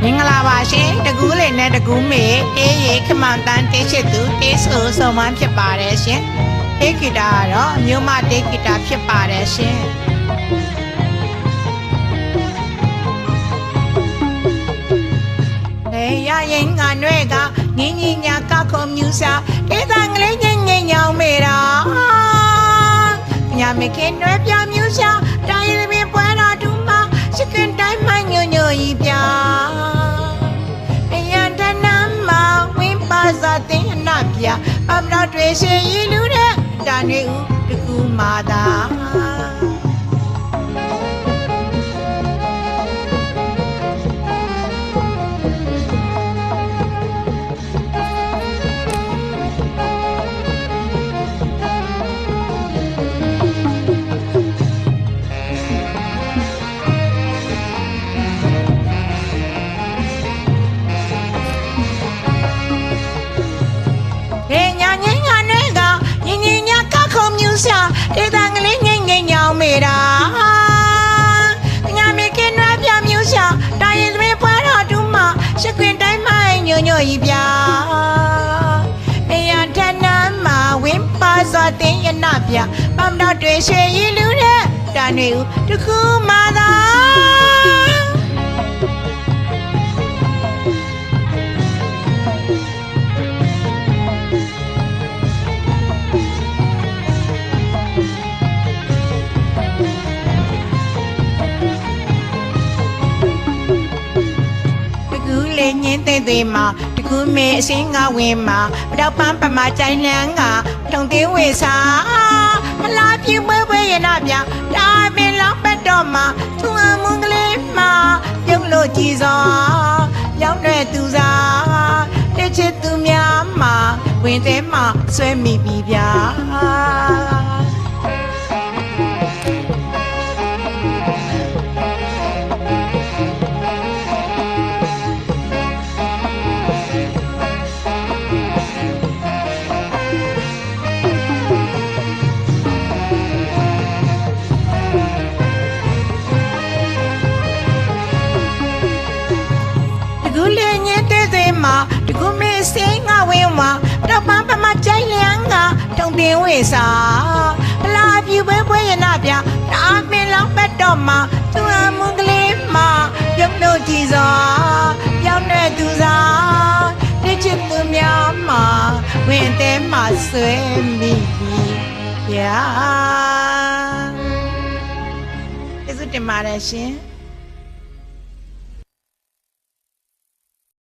မင်္ဂလာပါရှင်တကူးလေးနဲ့တကူးမေတေးရီခမောင်တန်းတေးချစ်သူတေးဆိုစုံမန်းဖြစ်ပါတယ်ရှင်တေးဂီတာကတော့အမျိုးမတေးဂီတာဖြစ်ပါတယ်ရှင်ရရင်ငါနှဲကငင်းကြီးညာကခုံမြူစာတေးသားကလေးငင်းငင်းညောင်းမေတာညာမခင်နှဲပြမြူစာတိုင်းရင်းပွဲတော်တူမစကင်တိုင်းမညိုညိုကြီးပြသာတင်နာပြအမတော်တွေရှိရီလူတဲ့တာနေဦးတကူမာသာတေးသားကလေးငိမ့်ငိမ့်ညောင်းမေတာညာမခင်နွားပြမြူးရှာတာရင်သမီးပွဲတော်တူမရှကွင်တိုင်းမိုင်းညိုညိုကြီးပြအရာထနမ်းမှာဝင်းပါစောတင်ရနာပြပမတော်တွေရှိရီလူတဲ့တာနေဦးတခုမှသာညင်းသေးသေးမှာတကူးမေအစင်းငါဝင်မှာတော့ပန်းပမာကြိုင်လန်းကထုံသေးဝေစာအလားပြပွဲပွဲရနာပြဒါပင်လောက်ပတ်တော့မှာသူအမုန်းကလေးမှာပြုတ်လို့ကြည်စောရောက်တဲ့သူစားတစ်ချစ်သူများမှာဝင်သေးမှာဆွဲမိပြီဗျာတကူမေစင်းငါဝင်းမှာတော့ပန်းပမကြိုင်လန်းကထုံတင်ဝေစာအလားပြပွဲပွဲရနာပြဒါပင်လောက်ပတ်တော့မှာသူအမုန်းကလေးမှာပြုတ်လို့ကြည်စွာရောက်တဲ့သူစားတစ်ချစ်သူများမှာဝင်တဲ့မှာဆွဲမိပြီဗျာကျေးဇူးတင်ပါတယ်ရှင်